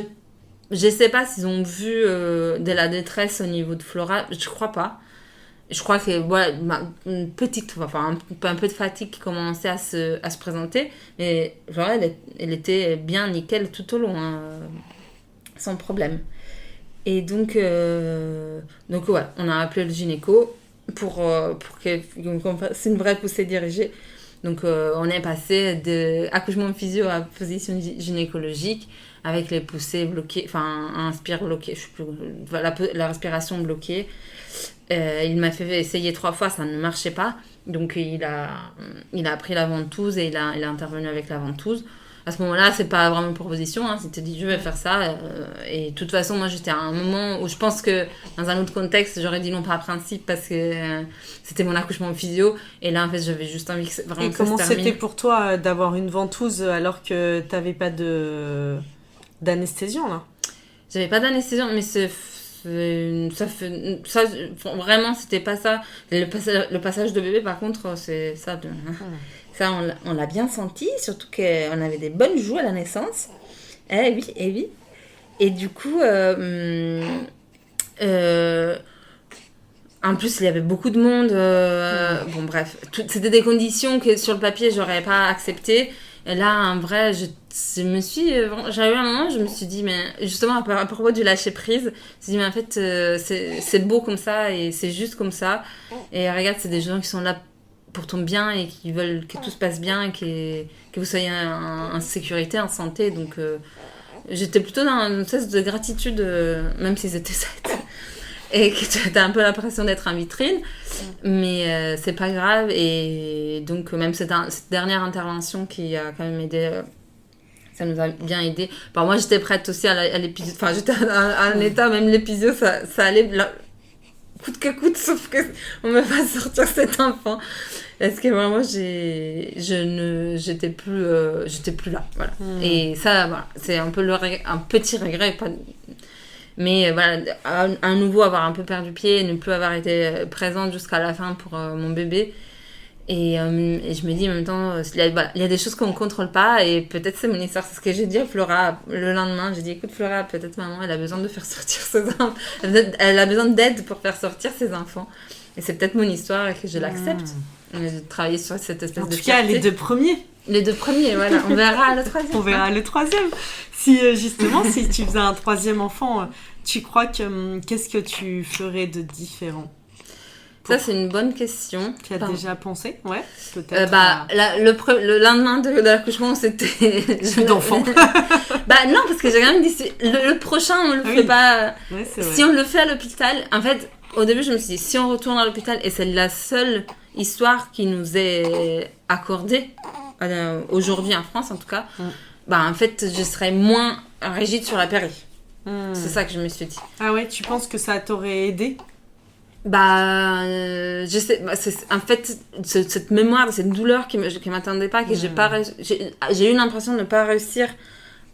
sais pas s'ils ont vu de la détresse au niveau de Flora. Je crois pas. Je crois que voilà, une petite, enfin un peu de fatigue qui commençait à se présenter, mais genre elle était bien nickel tout au long, hein, sans problème. Et donc ouais, on a appelé le gynéco pour qu'on fasse une vraie poussée dirigée. Donc on est passé de accouchement physio à position gynécologique avec les poussées bloquées, enfin inspire bloqué, je sais plus, la respiration bloquée. Il m'a fait essayer 3 fois, ça ne marchait pas. Donc il a pris la ventouse et il a intervenu avec la ventouse. À ce moment-là, c'est pas vraiment une proposition, hein. C'était dit je vais faire ça. Et de toute façon, moi j'étais à un moment où je pense que dans un autre contexte, j'aurais dit non par principe parce que c'était mon accouchement physio. Et là en fait, j'avais juste envie que vraiment et que ça se comment termine. c'était pour toi d'avoir une ventouse alors que t'avais pas d'anesthésion là? J'avais pas d'anesthésion, mais ça vraiment c'était pas ça. Le passage de bébé par contre c'est ça ça on l'a bien senti, surtout qu'on avait des bonnes joues à la naissance. Oui. Et du coup en plus il y avait beaucoup de monde, bon bref, c'était des conditions que sur le papier j'aurais pas acceptées. Et là, en vrai, j'arrive à un moment, je me suis dit, mais justement, à propos du lâcher prise, je me suis dit, mais en fait, c'est beau comme ça et c'est juste comme ça. Et regarde, c'est des gens qui sont là pour ton bien et qui veulent que tout se passe bien et que vous soyez en sécurité, en santé. Donc, j'étais plutôt dans une espèce de gratitude, même s'ils étaient 7. Et que t'as un peu l'impression d'être en vitrine, mais c'est pas grave. Et donc même cette dernière intervention qui a quand même aidé, ça nous a bien aidé. Bon, moi j'étais prête aussi à l'épisio, enfin j'étais à un état, même l'épisio ça allait coûte que coûte, sauf que on me fasse sortir cet enfant parce que vraiment j'étais plus là, voilà. Et ça voilà, c'est un peu un petit regret, pas. Mais voilà, à nouveau avoir un peu perdu pied, ne plus avoir été présente jusqu'à la fin pour mon bébé. Et je me dis en même temps, il y a des choses qu'on ne contrôle pas et peut-être c'est mon histoire. C'est ce que j'ai dit à Flora le lendemain. J'ai dit, écoute Flora, peut-être maman, elle a besoin de faire sortir ses enfants. Elle a besoin d'aide pour faire sortir ses enfants. Et c'est peut-être mon histoire et que je l'accepte. De travailler sur cette espèce de fierté. En tout cas, les 2 premiers. Les 2 premiers, voilà. On verra le 3e. On verra le 3e. Si justement, si tu faisais un 3e enfant, tu crois que qu'est-ce que tu ferais de différent? Ça, c'est une bonne question. Tu as déjà pensé? Ouais, peut-être. Le lendemain de l'accouchement, c'était... Plus d'enfant. Non, parce que j'ai quand même dit, le prochain, on le fait pas... Ouais, c'est vrai. Si on le fait à l'hôpital, en fait, au début, je me suis dit, si on retourne à l'hôpital, et c'est la seule histoire qui nous est accordée, aujourd'hui en France en tout cas, en fait, je serais moins rigide sur la péri. C'est ça que je me suis dit. Ah ouais, tu penses que ça t'aurait aidé? Je sais, en fait, cette mémoire, cette douleur qui m'attendait pas, que j'ai eu l'impression de ne pas réussir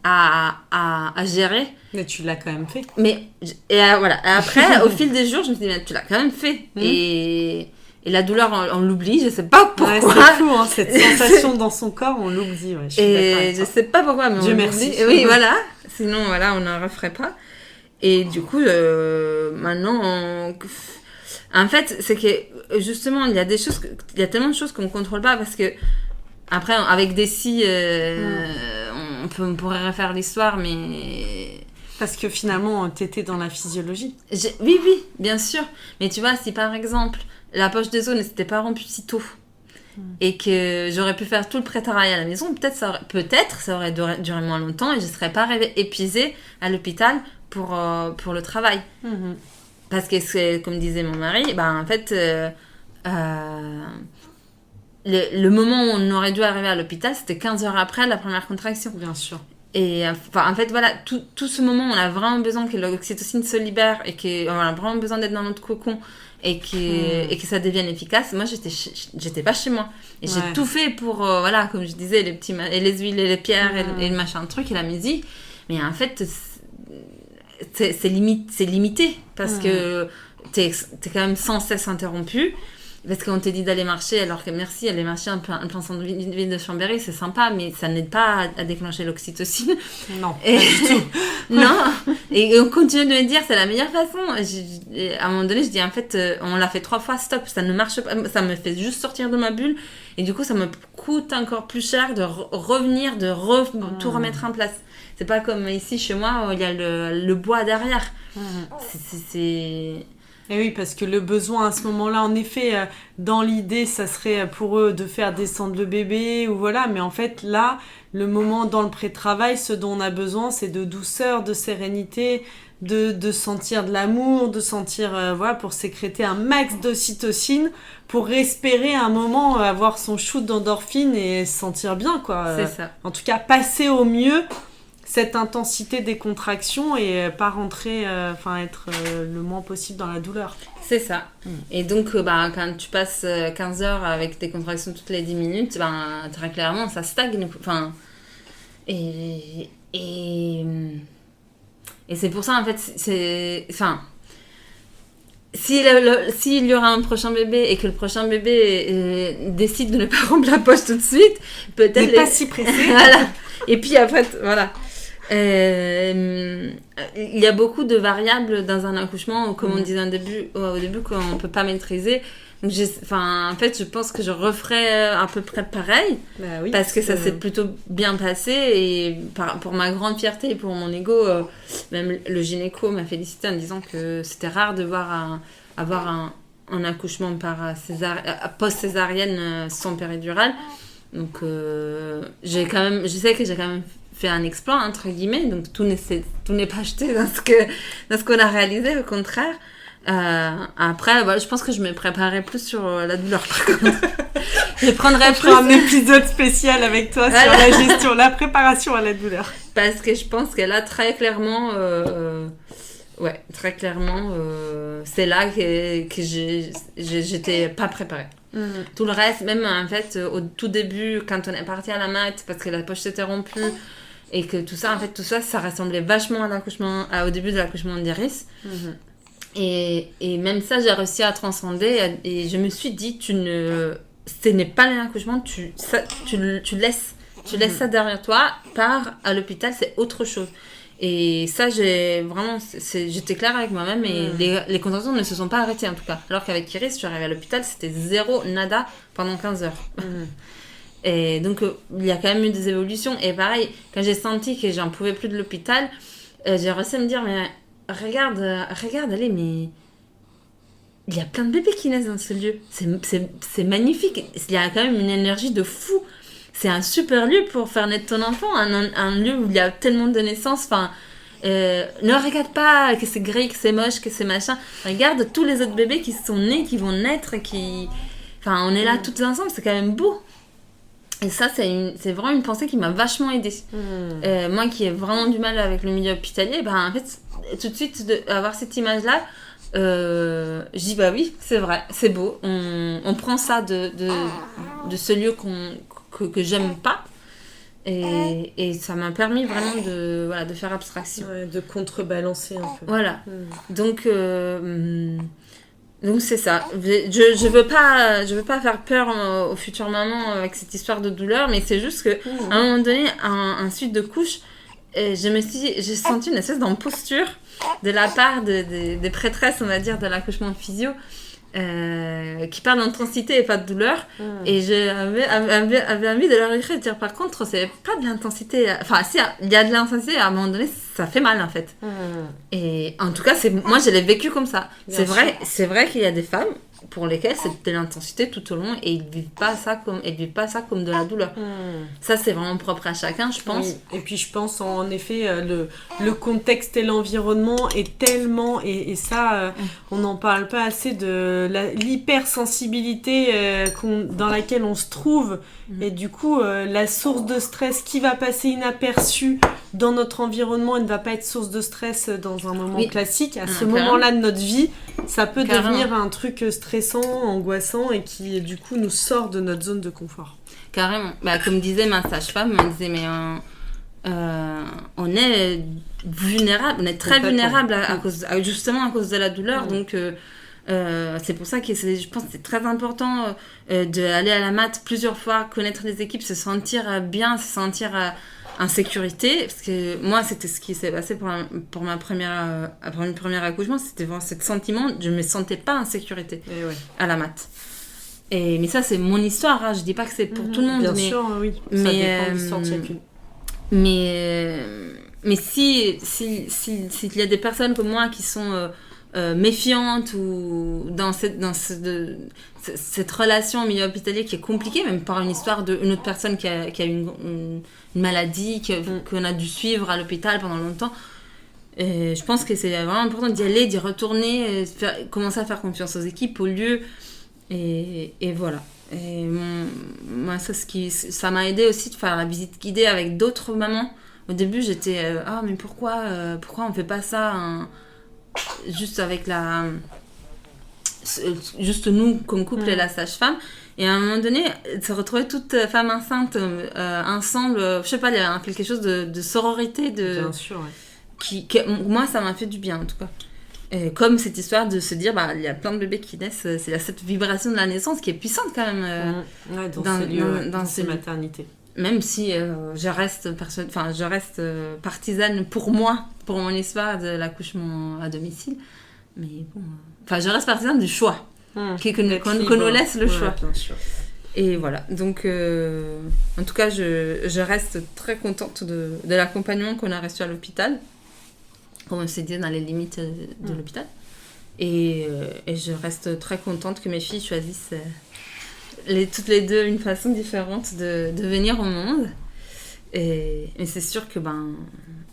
à gérer. Mais tu l'as quand même fait. Voilà. Et après, au fil des jours, je me suis dit, mais tu l'as quand même fait. Et la douleur, on l'oublie, je sais pas pourquoi. Ouais, c'est fou, hein, cette sensation dans son corps, on l'oublie. Ouais, je sais pas pourquoi, mais Dieu on merci. l'oublie. Oui, voilà. Sinon, voilà, on n'en referait pas. Et du coup, maintenant, en fait, c'est que justement, il y a tellement de choses qu'on ne contrôle pas parce que après, avec des si, on pourrait refaire l'histoire, mais... Parce que finalement, t'étais dans la physiologie. Oui, bien sûr. Mais tu vois, si par exemple, la poche des os ne s'était pas rompue si tôt et que j'aurais pu faire tout le pré-travail à la maison, peut-être ça aurait duré moins longtemps et je ne serais pas épuisée à l'hôpital pour le travail. Parce que, c'est, comme disait mon mari, en fait, le moment où on aurait dû arriver à l'hôpital, c'était 15 heures après la première contraction. Bien sûr. Et en fait, voilà, tout ce moment, on a vraiment besoin que l'oxytocine se libère et qu'on a vraiment besoin d'être dans notre cocon et que ça devienne efficace. Moi, j'étais pas chez moi. Et j'ai tout fait pour, voilà, comme je disais, les huiles et les pierres et le machin truc et la musique. Mais en fait, c'est limité parce que t'es quand même sans cesse interrompu. Parce qu'on te dit d'aller marcher, alors que merci, aller marcher un plein centre-ville de Chambéry, c'est sympa, mais ça n'aide pas à déclencher l'oxytocine. Non, pas du tout. Non, et on continue de me dire c'est la meilleure façon. À un moment donné, je dis en fait, on l'a fait 3 fois, stop, ça ne marche pas, ça me fait juste sortir de ma bulle, et du coup, ça me coûte encore plus cher de revenir, tout remettre en place. C'est pas comme ici chez moi où il y a le bois derrière. C'est... Et oui, parce que le besoin à ce moment-là, en effet, dans l'idée, ça serait pour eux de faire descendre le bébé, ou voilà. Mais en fait, là, le moment dans le pré-travail, ce dont on a besoin, c'est de douceur, de sérénité, de sentir de l'amour, de sentir, voilà, pour sécréter un max d'ocytocine, pour respirer un moment, avoir son shoot d'endorphine et se sentir bien, quoi. C'est ça. En tout cas, passer au mieux cette intensité des contractions et pas rentrer, être le moins possible dans la douleur. C'est ça. Et donc, quand tu passes 15 heures avec des contractions toutes les 10 minutes, très clairement, ça stagne. Enfin, et c'est pour ça, en fait, s'il y aura un prochain bébé et que le prochain bébé décide de ne pas rompre la poche tout de suite, peut-être... Mais pas si pressé. Voilà. Et puis après, voilà. Il y a beaucoup de variables dans un accouchement, comme on disait au début qu'on ne peut pas maîtriser. Donc en fait, je pense que je referai à peu près pareil, oui, parce que ça s'est plutôt bien passé, et pour ma grande fierté et pour mon ego, même le gynéco m'a félicité en disant que c'était rare de avoir un accouchement post-césarienne sans péridurale. Donc je sais que j'ai quand même fait un exploit entre guillemets, donc tout n'est pas jeté dans ce qu'on a réalisé, au contraire. Après, je pense que je me préparerai plus sur la douleur, par contre. Je prendrai plus un épisode spécial avec toi sur la gestion, la préparation à la douleur. Parce que je pense qu'elle a très clairement, c'est là que j'étais pas préparée. Tout le reste, même en fait, au tout début, quand on est parti à la mat, parce que la poche s'était rompue, et que tout ça, ça ressemblait vachement au début de l'accouchement d'Iris. Et même ça, j'ai réussi à transcender, et je me suis dit, ce n'est pas l'accouchement, tu laisses ça derrière toi, pars à l'hôpital, c'est autre chose. Et ça, j'étais claire avec moi-même, et les contractions ne se sont pas arrêtées en tout cas. Alors qu'avec Iris, je suis arrivée à l'hôpital, c'était zéro, nada, pendant 15 heures. Et donc, il y a quand même eu des évolutions. Et pareil, quand j'ai senti que j'en pouvais plus de l'hôpital, j'ai réussi à me dire, mais regarde, allez, mais il y a plein de bébés qui naissent dans ce lieu. C'est magnifique. Il y a quand même une énergie de fou. C'est un super lieu pour faire naître ton enfant, un lieu où il y a tellement de naissances. Enfin, ne regarde pas que c'est gris, que c'est moche, que c'est machin. Regarde tous les autres bébés qui sont nés, qui vont naître, enfin, on est là toutes ensemble, c'est quand même beau. Et ça, c'est vraiment une pensée qui m'a vachement aidée. Moi qui ai vraiment du mal avec le milieu hospitalier, en fait, tout de suite, avoir cette image-là, je dis oui, c'est vrai, c'est beau. On prend ça de ce lieu que j'aime pas. Et ça m'a permis vraiment de faire abstraction. Ouais, de contrebalancer un peu. Voilà. Donc c'est ça. Je veux pas faire peur aux futures mamans avec cette histoire de douleur, mais c'est juste que à un moment donné, en suite de couche, j'ai senti une espèce d'imposture de la part des prêtresses, on va dire, de l'accouchement de physio, qui parlent d'intensité et pas de douleur. Et j'avais envie de leur écrire et de dire, par contre, c'est pas de l'intensité. Enfin, si, il y a de l'intensité, à un moment donné, ça fait mal, en fait. Et en tout cas, moi, je l'ai vécu comme ça. C'est vrai qu'il y a des femmes pour lesquelles c'est de l'intensité tout au long, et ils vivent pas ça comme de la douleur. Ça, c'est vraiment propre à chacun, je pense. Oui. Et puis je pense en effet le contexte et l'environnement est tellement, et ça on n'en parle pas assez, de l'hypersensibilité dans laquelle on se trouve, et du coup la source de stress qui va passer inaperçue dans notre environnement et ne va pas être source de stress dans un moment classique, à ce moment-là de notre vie, ça peut devenir un truc stressant, angoissant, et qui du coup nous sort de notre zone de confort. Carrément. Comme disait ma sage-femme, elle disait, mais on est vulnérable, on est très vulnérable justement à cause de la douleur. Donc C'est pour ça que je pense que c'est très important d'aller à la mat plusieurs fois, connaître les équipes, se sentir bien, se sentir en sécurité. Parce que moi, c'était ce qui s'est passé pour mon premier accouchement. C'était vraiment ce sentiment, je ne me sentais pas en sécurité à la mat. Mais ça, c'est mon histoire. Hein. Je ne dis pas que c'est pour tout le monde. Bien sûr, oui. Ça dépend de l'histoire de chacune. Mais s'il y a des personnes comme moi qui sont méfiantes ou dans cette relation au milieu hospitalier qui est compliquée, même par une histoire d'une autre personne qui a une maladie, qu'on a dû suivre à l'hôpital pendant longtemps, je pense que c'est vraiment important d'y aller, d'y retourner, commencer à faire confiance aux équipes, au lieu, et voilà. Et moi, ça m'a aidé aussi de faire la visite guidée avec d'autres mamans. Au début, j'étais mais pourquoi on fait pas ça juste avec juste nous comme couple et la sage-femme. Et à un moment donné, se retrouver toutes femmes enceintes ensemble, je sais pas, il y a quelque chose de sororité, bien sûr, moi ça m'a fait du bien en tout cas. Et comme cette histoire de se dire, il y a plein de bébés qui naissent, c'est cette vibration de la naissance qui est puissante quand même dans ces maternités. Même si je reste partisane pour moi, pour mon histoire de l'accouchement à domicile, mais bon, je reste partisane du choix, qu'on nous laisse le choix. Bien sûr. Et voilà, donc en tout cas, je reste très contente de l'accompagnement qu'on a reçu à l'hôpital, comme on s'est dit, dans les limites de l'hôpital. Et je reste très contente que mes filles choisissent toutes les deux une façon différente de venir au monde. Et c'est sûr que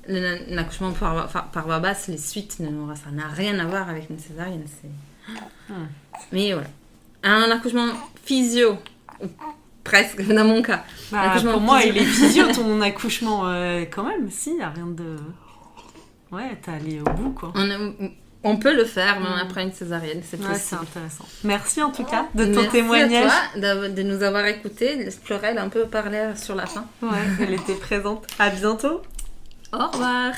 l'accouchement par voie basse, les suites, ça n'a rien à voir avec une césarienne. Mais voilà. Un accouchement physio, presque, dans mon cas. Pour moi, il est physio ton accouchement, quand même. Si, il n'y a rien de... Ouais, t'es allé au bout, quoi. On peut le faire, même après une césarienne, c'est possible. C'est intéressant. Merci en tout cas de ton témoignage. Merci à toi de nous avoir écoutés. Florelle a un peu parlé sur la fin. Ouais, elle était présente. À bientôt. Au revoir.